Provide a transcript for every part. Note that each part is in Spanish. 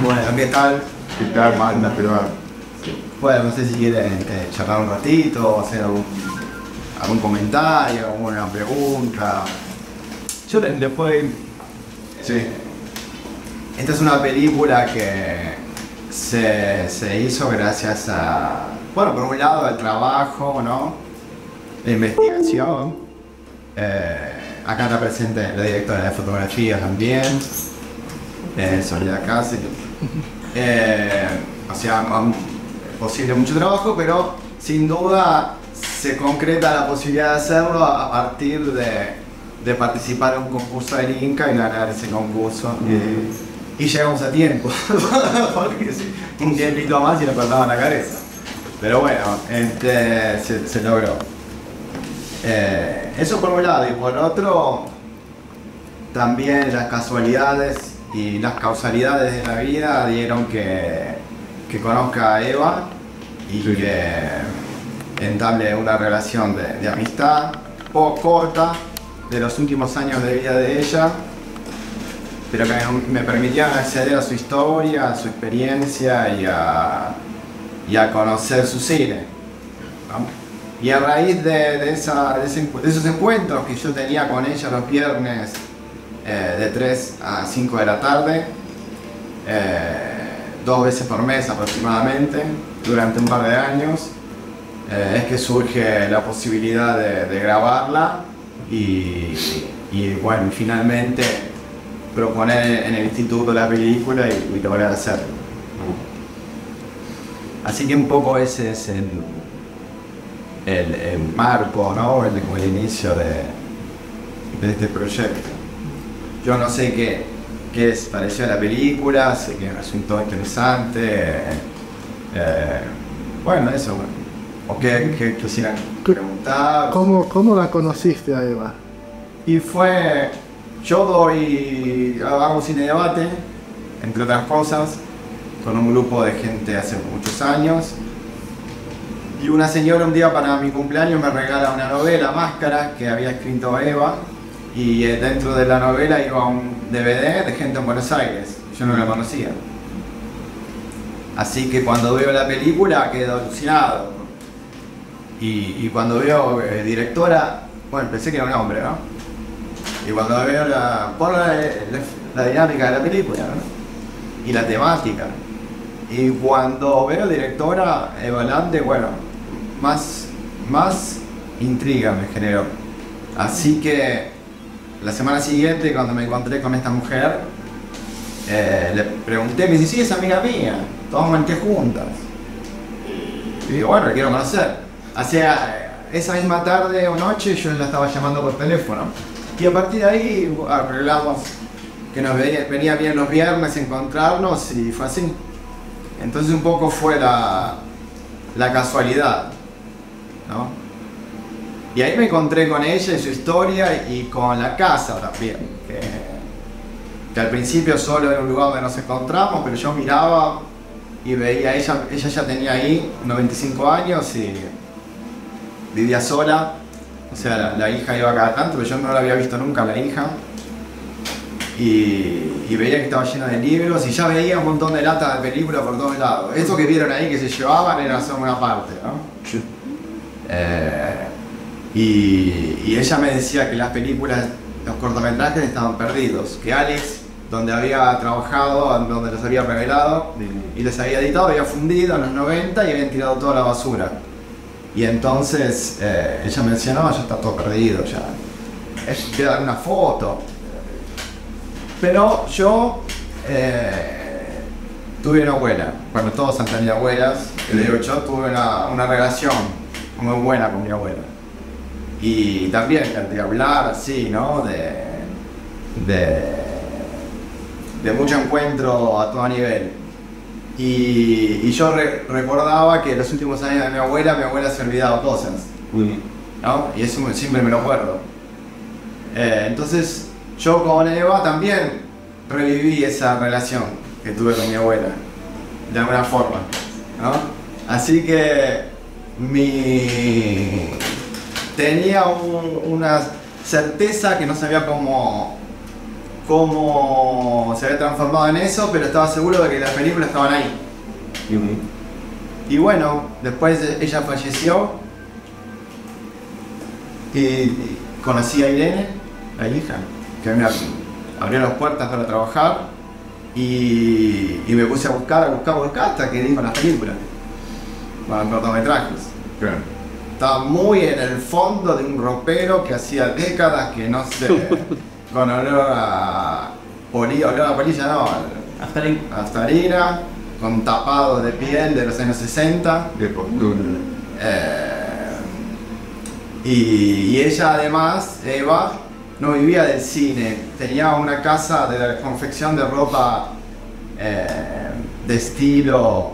Bueno, ¿qué tal? ¿Qué tal, Magda? Pero, Bueno, no sé si quieren charlar un ratito, hacer algún comentario, alguna pregunta. Yo después... sí, Esta es una película que se hizo gracias a... Bueno, por un lado el trabajo, ¿no? La investigación. Acá está presente la directora de fotografía también. Soledad Cáceres. O sea, posible mucho trabajo, pero sin duda se concreta la posibilidad de hacerlo a partir de participar en un concurso del Inca y ganar ese concurso. Y llegamos a tiempo, porque sí, un tiempito más y nos cortaban la cabeza. Pero bueno, se logró. Eso por un lado, y por otro, también las casualidades y las causalidades de la vida dieron que conozca a Eva y que entable una relación de amistad poco corta de los últimos años de vida de ella, pero que me permitía acceder a su historia, a su experiencia y a conocer su cine, ¿no? Y a raíz de esos encuentros que yo tenía con ella los viernes de 3 a 5 de la tarde, 2 veces por mes aproximadamente, durante un par de años, es que surge la posibilidad de grabarla y bueno, finalmente proponer en el instituto la película y lograr hacerlo. Así que un poco ese es el marco, ¿no? el inicio de este proyecto. Yo no sé qué les pareció la película, sé que resultó interesante. Bueno, eso, bueno. ¿O qué quisieran preguntar? ¿Cómo la conociste a Eva? Y fue... Yo hago cine debate, entre otras cosas, con un grupo de gente hace muchos años. Y una señora un día para mi cumpleaños me regala una novela, Máscara, que había escrito Eva. Y dentro de la novela iba un DVD de gente en Buenos Aires. Yo no la conocía. Así que cuando veo la película quedo alucinado. Y cuando veo directora, bueno, pensé que era un hombre, ¿no? Y cuando veo la dinámica de la película, ¿no? Y la temática. Y cuando veo directora, Eva Lande, bueno, más intriga me generó. Así que la semana siguiente, cuando me encontré con esta mujer, le pregunté, me dice, sí, es amiga mía, tomamos té juntas. Y digo, bueno, la quiero conocer. Esa misma tarde o noche yo la estaba llamando por teléfono. Y a partir de ahí arreglamos que nos venía bien los viernes encontrarnos y fue así. Entonces un poco fue la casualidad, ¿no? Y ahí me encontré con ella y su historia y con la casa también, que al principio solo era un lugar donde nos encontramos, pero yo miraba y veía, ella ya tenía ahí 95 años y vivía sola, o sea, la hija iba cada tanto, pero yo no la había visto nunca a la hija. Y veía que estaba llena de libros y ya veía un montón de latas de películas por todos lados. Eso que vieron ahí que se llevaban era solo una parte, ¿no? Y ella me decía que las películas, los cortometrajes estaban perdidos, que Alex, donde había trabajado, donde los había revelado y los había editado, había fundido en los 90 y habían tirado toda la basura. Y entonces ella me decía, no, ya está todo perdido, ya. Quiero dar una foto. Pero yo tuve una abuela, bueno, todos han tenido abuelas, pero yo tuve una relación muy buena con mi abuela. Y también de hablar así, ¿no? De mucho encuentro a todo nivel. Y yo recordaba que en los últimos años de mi abuela se olvidaba cosas, ¿no? Y eso siempre me lo acuerdo. Entonces yo con Eva también reviví esa relación que tuve con mi abuela, de alguna forma, ¿no? Así que tenía una certeza que no sabía cómo cómo se había transformado en eso, pero estaba seguro de que las películas estaban ahí. Y bueno, después ella falleció y conocí a Irene, la hija, que me abrió las puertas para trabajar y me puse a buscar hasta que di con las películas, con los cortometrajes. Claro. Estaba muy en el fondo de un ropero que hacía décadas que no sé, con olor a polilla, no, haftarina, con tapado de piel de los años 60. De fortuna. Y ella además, Eva, no vivía del cine, tenía una casa de la confección de ropa de estilo,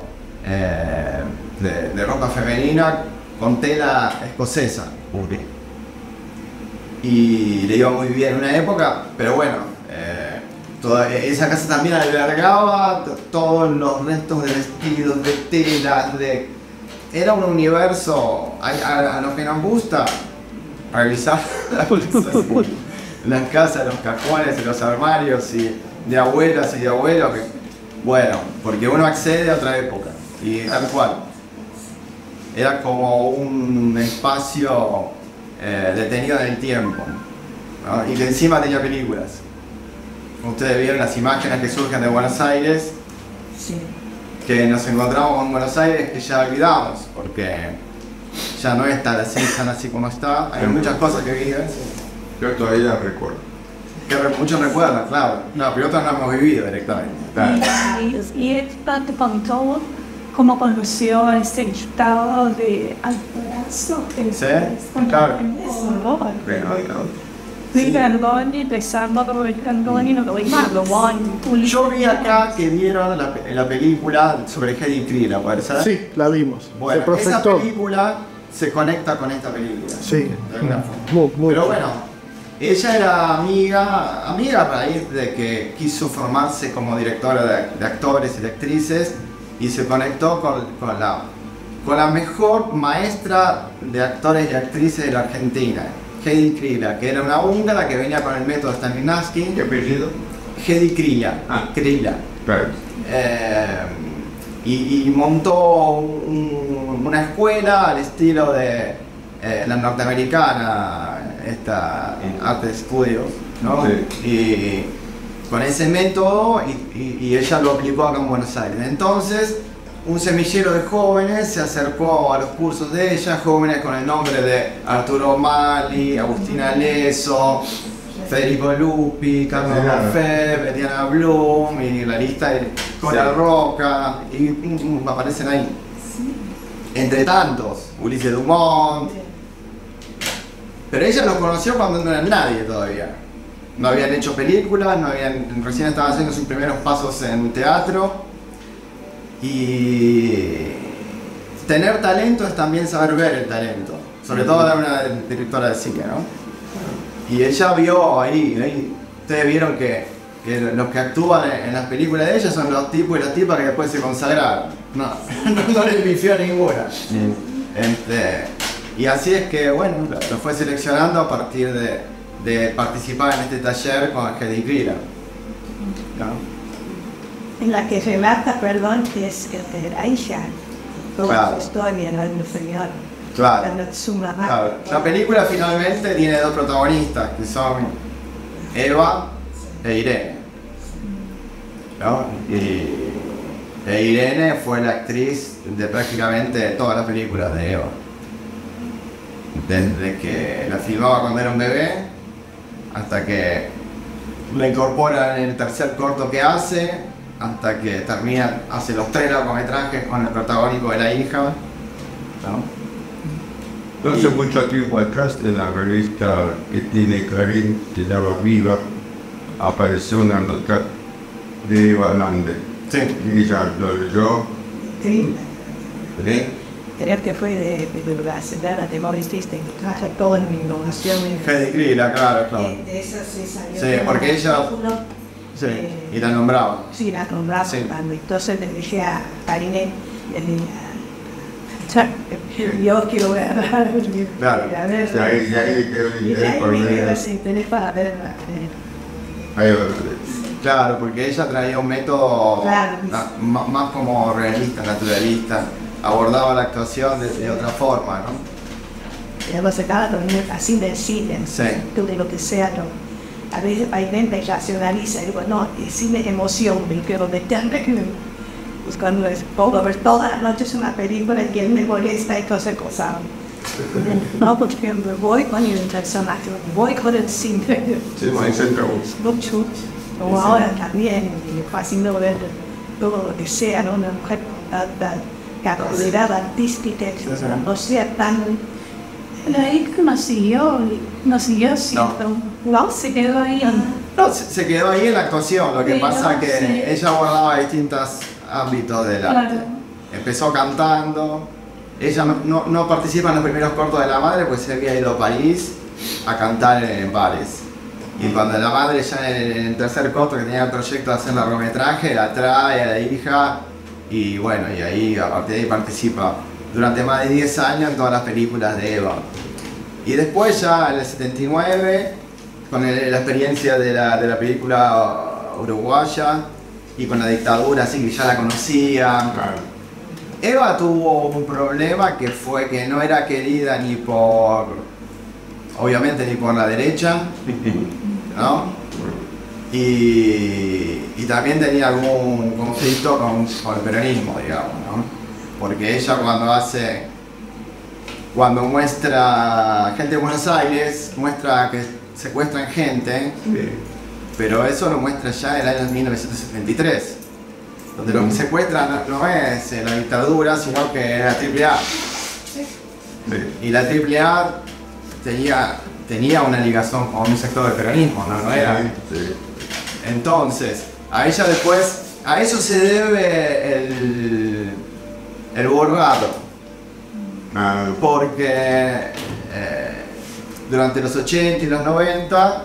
de ropa femenina con tela escocesa. Y le iba muy bien en una época, pero bueno, esa casa también albergaba todos los restos de vestidos, de telas, era un universo. A los que nos gusta revisar las casas, los cajones, los armarios de abuelas y de abuelos, bueno, porque uno accede a otra época, y tal cual. Era como un espacio detenido en el tiempo, ¿no? Y que encima tenía películas. Ustedes vieron las imágenes que surgen de Buenos Aires, Sí. que nos encontramos con Buenos Aires que ya olvidamos, porque ya no es tan así como está. Hay muchas cosas que viven, Yo todavía recuerdo. que muchos recuerdan, claro, no, pero otros no hemos vivido directamente. Claro. Y esta te contó cómo conoció a este estado de Alfredo. Sí, claro. Yo vi acá que vieron la película sobre Heidi Krieg, ¿puede ser? Sí, la vimos. Bueno, Se esa proyectó. película se conecta con esta película. Sí. De alguna forma. Muy. Pero bueno, ella era amiga a raíz de que quiso formarse como directora de actores y de actrices y se conectó con la mejor maestra de actores y actrices de la Argentina, Heidi Krieg, que era una húngara que venía con el método Stanislavski. ¿Qué apellido? Heidi Krieg. Krieg. Claro. Y montó una escuela al estilo de la norteamericana, esta Art Studios, ¿no? Sí. Y con ese método, y ella lo aplicó acá en Buenos Aires. Entonces, un semillero de jóvenes se acercó a los cursos de ella, jóvenes con el nombre de Arturo Mali, Agustina Leso, Federico Lupi, Carlos Lefebvre, Diana Blum, y la lista de Cora Roca, y aparecen ahí. Entre tantos, Ulises Dumont. Pero ella los conoció cuando no eran nadie todavía. No habían hecho películas, recién estaban haciendo sus primeros pasos en teatro. Y tener talento es también saber ver el talento, sobre todo de una directora de cine, ¿no? Y ella vio ahí ustedes vieron que los que actúan en las películas de ella son los tipos y las tipas que después se consagraron. No le pifió a ninguna. Y así es que, bueno, lo fue seleccionando a partir de participar en este taller con Heidi Krieg, ¿no? En la que relata, perdón, que es la hija, toda Claro. su historia en el inferior. Claro. Claro. La película finalmente tiene dos protagonistas, que son Eva e Irene, ¿no? E Irene fue la actriz de prácticamente todas las películas de Eva. Desde que la filmaba cuando era un bebé, hasta que la incorpora en el tercer corto que hace, hasta que hace los 3 largometrajes con el protagónico de la hija, ¿no? No hace mucho tiempo atrás, en la revista que tiene Clarín, que se llama Viva, apareció una nota de Eva Lande. Sí. Y ella lo leyó. Sí. ¿Sí? Creo que fue de la semana de Maurice Disney, que traje toda mi innovación. Heidi Krieg, claro. De esas sí salió. Sí, porque ella- Sí, y la nombraba. Sí, la nombraba. Sí. Entonces le dije a Karine, yo quiero ver. Claro. A ver. Y ahí quedó el Y interés ahí por me quedó ver. ese interés para ver. Ahí va. Claro, porque ella traía un método Claro. más como realista, naturalista, abordaba la actuación de otra forma, ¿no? Hemos sacado así del cine, Sí. de lo que sea, ¿no? A veces hay gente que racionaliza y digo, no, el cine es emoción, me quiero meterme. Pues cuando puedo ver todas las noches una película que me molesta y toda esa cosa. No, porque me voy con el personaje, me voy con el cine. Sí, más centrado. Mucho. Como ahora también, me fascina ver todo lo que sea, ¿no? Una mujer capacidad artística, no sea tan... Ahí no siguió siendo, no, se quedó ahí. No, se quedó ahí en la actuación, lo que Sí, pasa ¿no? que Sí. ella abordaba distintos ámbitos del arte. Claro. Empezó cantando, ella no participa en los primeros cortos de la madre, pues se había ido a París a cantar en bares. Y cuando la madre ya en el tercer corto que tenía el proyecto de hacer largometraje, la trae a la hija y bueno, y ahí a partir de ahí participa durante más de 10 años en todas las películas de Eva. Y después ya en el 79, con la experiencia de la película uruguaya y con la dictadura, así que ya la conocía. Claro. Eva tuvo un problema que fue que no era querida ni por, obviamente, ni por la derecha, ¿no? Y también tenía algún conflicto con el peronismo, digamos, ¿no? Porque ella cuando muestra gente de Buenos Aires, muestra que secuestran gente, Sí. pero eso lo muestra ya en el año 1973, donde lo que secuestran no es la dictadura, sino que la AAA. Sí. Y la AAA tenía una ligación con un sector del peronismo, ¿no era? Sí. Entonces, a ella después, a eso se debe el borrado, Ah, porque durante los 80 y los 90,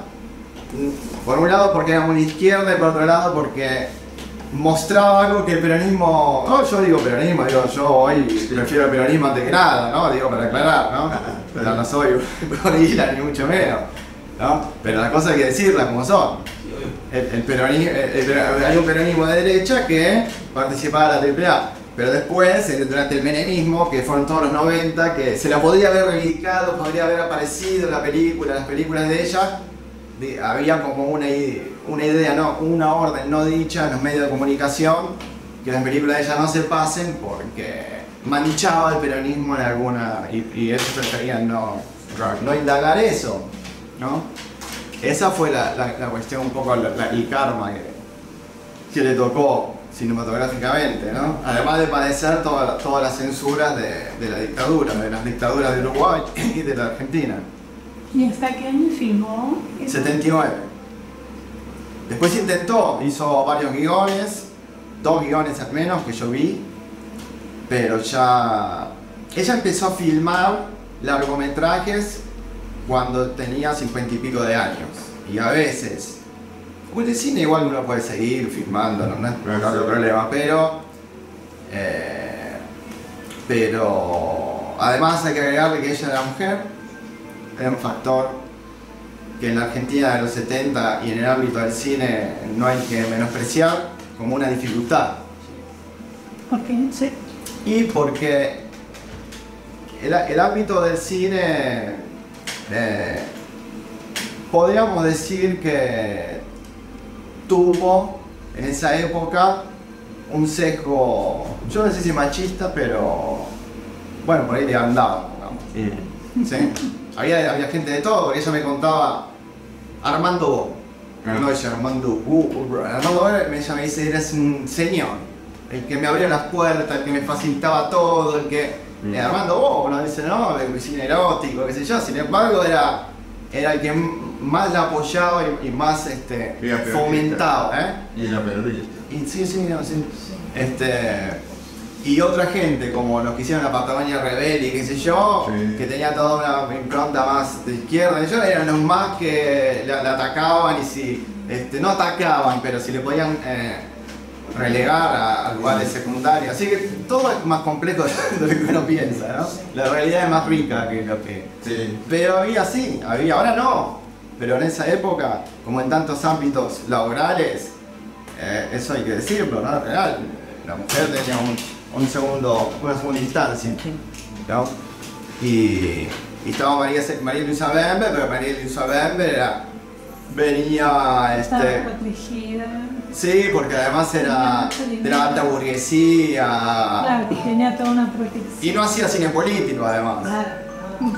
por un lado porque era muy de izquierda y por otro lado porque mostraba algo que el peronismo, no, yo digo peronismo, digo yo hoy prefiero el peronismo antes que nada, ¿no? Digo para aclarar, ¿no? Pero no soy gorila ni mucho menos, ¿no? Pero las cosas hay que decirlas como son. El peronismo, hay un peronismo de derecha que participaba de la AAA, pero después, durante el menemismo, que fueron todos los 90, que se la podría haber reivindicado, podría haber aparecido en la película, las películas de ella, había como una idea, ¿no? Una orden no dicha en los medios de comunicación, que las películas de ella no se pasen porque manchaba el peronismo en alguna, y ellos preferían no indagar eso, ¿no? Esa fue la cuestión, un poco el karma que le tocó cinematográficamente, ¿no? Además de padecer todas las censuras de la dictadura, de las dictaduras de Uruguay y de la Argentina. ¿Y hasta qué año filmó? 79. Después hizo varios guiones, 2 guiones al menos que yo vi, pero ella empezó a filmar largometrajes cuando tenía 50 y pico de años. Y a veces, el cine igual uno puede seguir filmando, no es problema, pero además hay que agregarle que ella era mujer, era un factor que en la Argentina de los 70 y en el ámbito del cine no hay que menospreciar como una dificultad. ¿Por qué? Sí. Y porque el ámbito del cine, podríamos decir que tuvo en esa época un sesgo, yo no sé si machista, pero bueno, por ahí le andaba, digamos. ¿Sí? Había gente de todo, porque ella me contaba Armando Bo. No es Armando Bo, Armando Bo me dice, eres un señor, el que me abría las puertas, el que me facilitaba todo, el que... Armando Bo, uno dice, no, el cine erótico, qué sé yo, sin embargo era el que más la apoyaba y más fomentaba, ¿eh? Y la periodista. Y otra gente, como los que hicieron la Patagonia Rebelde y qué sé yo, Sí. que tenía toda una impronta más de izquierda, ellos eran los más que la atacaban y si, no atacaban, pero si le podían relegar a lugares secundarios. Así que todo es más complejo de lo que uno piensa, ¿no? La realidad es más rica que lo que... Sí. Pero había, ahora no. Pero en esa época, como en tantos ámbitos laborales, eso hay que decirlo, ¿no? Real, la mujer tenía una segunda instancia, ¿no? Y estaba María Luisa Bember, pero María Luisa Bember venía... Estaba protegida. Sí, porque además era de la alta burguesía. Claro, tenía toda una protección. Y no hacía cine político, además. Claro.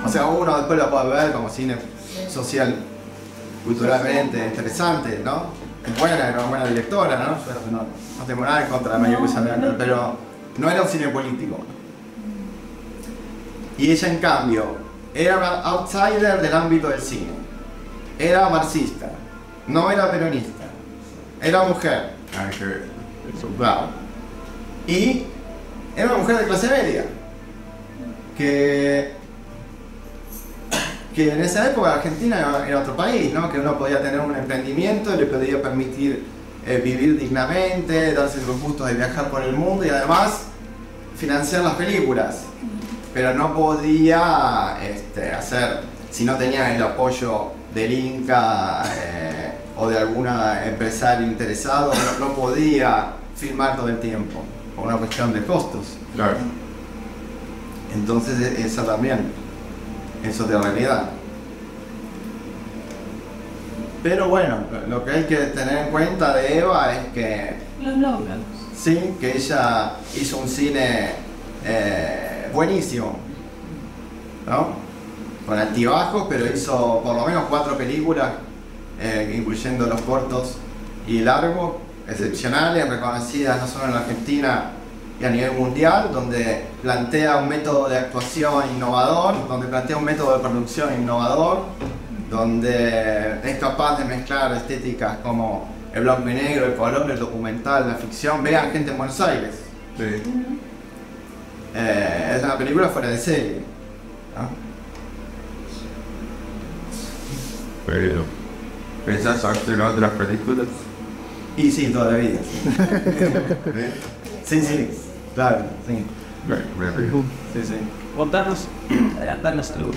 O sea, uno después lo puede ver como cine social, culturalmente interesante, ¿no? Es buena, era una buena directora, ¿no? Yo no tengo nada en contra de María Luisa Bember, pero no era un cine político. Y ella, en cambio, era una outsider del ámbito del cine. Era marxista, no era peronista, era mujer. Claro. Y era una mujer de clase media, que en esa época Argentina era otro país, ¿no? Que uno podía tener un emprendimiento, le podía permitir vivir dignamente, darse los gustos de viajar por el mundo y además financiar las películas. Pero no podía hacer, si no tenía el apoyo del Inca o de alguna empresario interesado, no podía filmar todo el tiempo, por una cuestión de costos. Claro. Entonces esa también es otra realidad. Pero bueno, lo que hay que tener en cuenta de Eva es que Los logros. sí, que ella hizo un cine buenísimo, ¿no? Con altibajos, pero hizo por lo menos 4 películas, incluyendo los cortos y largos, excepcionales, reconocidas no solo en la Argentina y a nivel mundial, donde plantea un método de actuación innovador, donde plantea un método de producción innovador, donde es capaz de mezclar estéticas como el blanco y negro, el color, el documental, la ficción. Vean Gente en Buenos Aires. Sí. Es una película fuera de serie, ¿no? Pero, ¿pensás hacer otras películas? Y sí, toda la vida. Sí, sí, claro, sí. Sí, sí. Contanos, adelantarnos algo.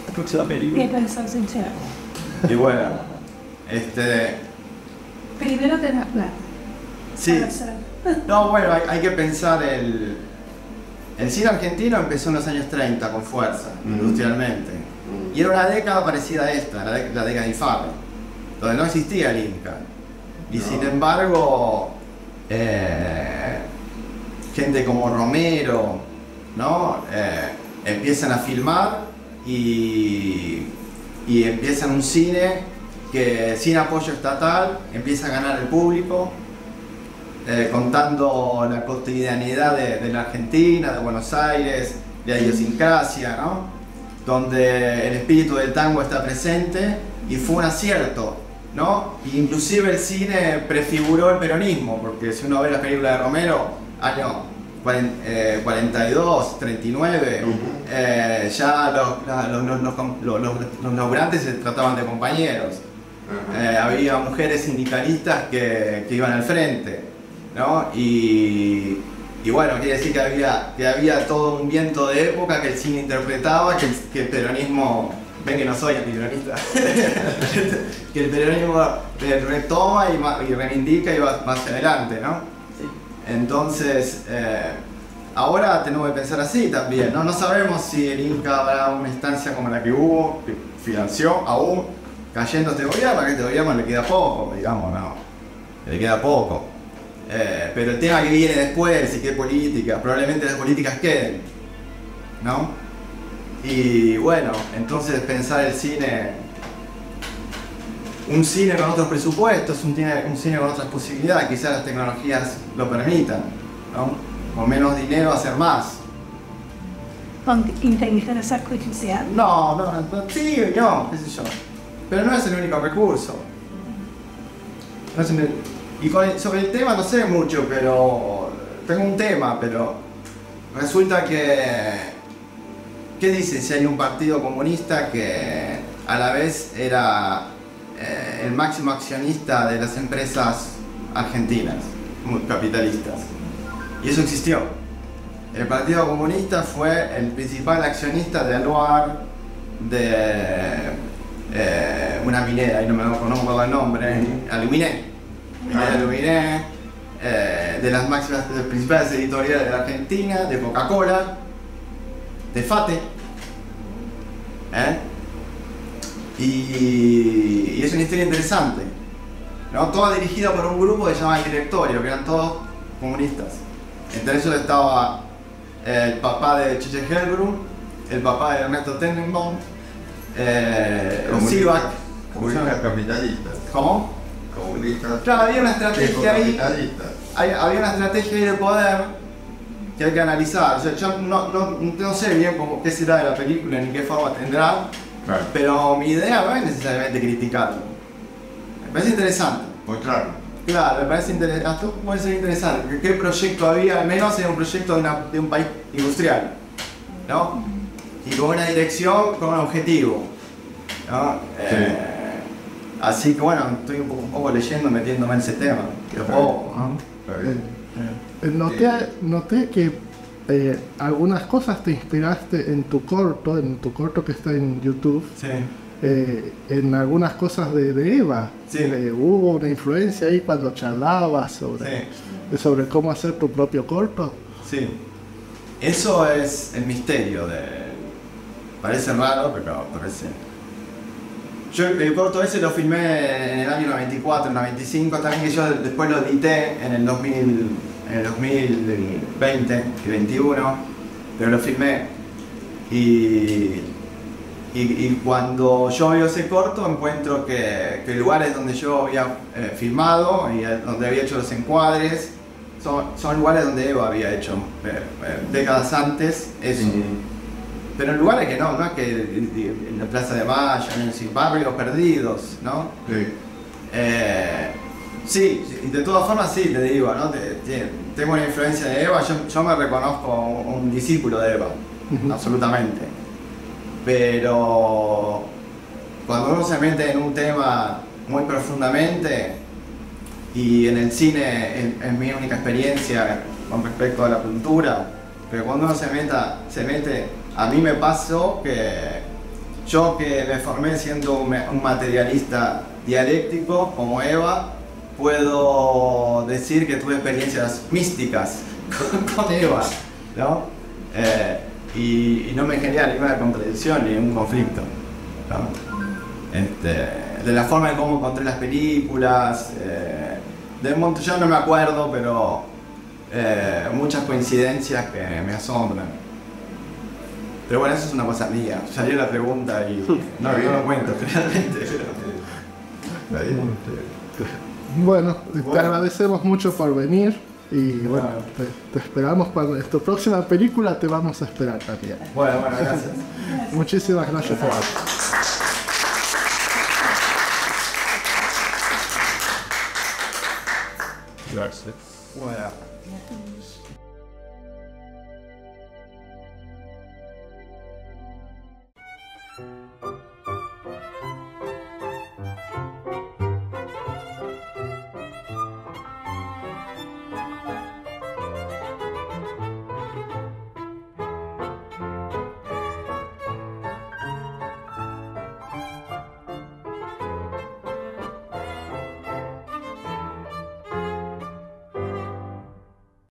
La próxima película. ¿Qué pensás en ser? Y bueno, Primero tenés plata. sí. Para hacer. No, bueno, hay que pensar el cine argentino empezó en los años 30 con fuerza, industrialmente. Y era una década parecida a esta, la década de Infame, donde no existía el Inca. Y sin embargo, gente como Romero, ¿no? Empiezan a filmar y empiezan un cine que sin apoyo estatal empieza a ganar el público, contando la cotidianidad de la Argentina, de Buenos Aires, de la idiosincrasia, ¿no? Donde el espíritu del tango está presente y fue un acierto, ¿no? Inclusive el cine prefiguró el peronismo, porque si uno ve las películas de Romero, año 42, 39, ya los laburantes se trataban de compañeros. Había mujeres sindicalistas que iban al frente, ¿no? Y bueno, quiere decir que había todo un viento de época que el cine interpretaba, que el peronismo, ven que no soy antiperonista, que el peronismo retoma y reivindica y va más adelante, ¿no? Entonces, ahora tenemos que pensar así también, ¿no? No sabemos si el Inca habrá una instancia como la que hubo, que financió aún, cayendo este gobierno, que este gobierno le queda poco, digamos, ¿no? Le queda poco. Pero el tema que viene después y qué políticas, probablemente las políticas queden, ¿no? Y bueno, entonces pensar el cine, un cine con otros presupuestos, un cine con otras posibilidades, quizás las tecnologías lo permitan, ¿no? Con menos dinero hacer más. Con inteligencia artificial. No, sí, no, qué sé yo. Pero no es el único recurso. No es sobre el tema no sé mucho, pero tengo un tema, pero resulta que... ¿Qué dice si hay un partido comunista que a la vez era el máximo accionista de las empresas argentinas, capitalistas? Y eso existió. El Partido Comunista fue el principal accionista de Aluar, una minera, y no me acuerdo el nombre, Aluminé, minera Aluminé, de las principales editoriales de la Argentina, de Coca-Cola, de FATE, y es una historia interesante, ¿no? Toda dirigida por un grupo que se llama El Directorio, que eran todos comunistas. Entre ellos estaba el papá de Cheche Helbrum, el papá de Ernesto Tenenbaum, Sivak. Comunistas capitalistas. ¿Cómo? Comunistas. Claro, había una estrategia ahí. Capitalistas. Había una estrategia ahí de poder que hay que analizar. O sea, yo no sé bien qué será de la película ni qué forma tendrá, Claro. pero mi idea no es necesariamente criticarlo. Me parece interesante. Mostrarlo. Claro, me parece interesante. Puede ser interesante. Porque ¿qué proyecto había? Al menos era un proyecto de un país industrial, ¿no? Y con una dirección, con un objetivo, ¿no? Sí. Así que bueno, estoy un poco leyendo, metiéndome en ese tema. Que poco, ¿no? Está bien. Noté que algunas cosas te inspiraste en tu corto que está en YouTube, Sí. en algunas cosas de Eva. Sí. Hubo una influencia ahí cuando charlabas sobre cómo hacer tu propio corto. Sí. Eso es el misterio de... Parece raro, pero parece... Yo el corto ese lo filmé en el año 94, 95, también que yo después lo edité en el 2020 y 21, pero lo filmé. Y cuando yo veo ese corto encuentro que lugares donde yo había filmado y donde había hecho los encuadres son lugares donde Eva había hecho décadas antes eso. Pero en lugares que no es que en la Plaza de Mayo, en los barrios perdidos, ¿no? Sí. Sí, y de todas formas sí, te digo, ¿no? Tengo una influencia de Eva, yo me reconozco un discípulo de Eva, absolutamente. Pero cuando uno se mete en un tema muy profundamente, y en el cine es mi única experiencia con respecto a la cultura, pero cuando uno se mete, a mí me pasó que yo que me formé siendo un materialista dialéctico como Eva, puedo decir que tuve experiencias místicas con Eva, ¿no? Y no me genera ninguna contradicción ni un conflicto, ¿no? De la forma en cómo encontré las películas, de un montón, yo no me acuerdo, pero muchas coincidencias que me asombran. Pero bueno, eso es una cosa mía. Salió la pregunta y no lo cuento realmente. Está bien. Bueno, te agradecemos mucho por venir y bueno, te esperamos para tu próxima película, te vamos a esperar también. Bueno, gracias. Muchísimas gracias. Gracias. Bueno.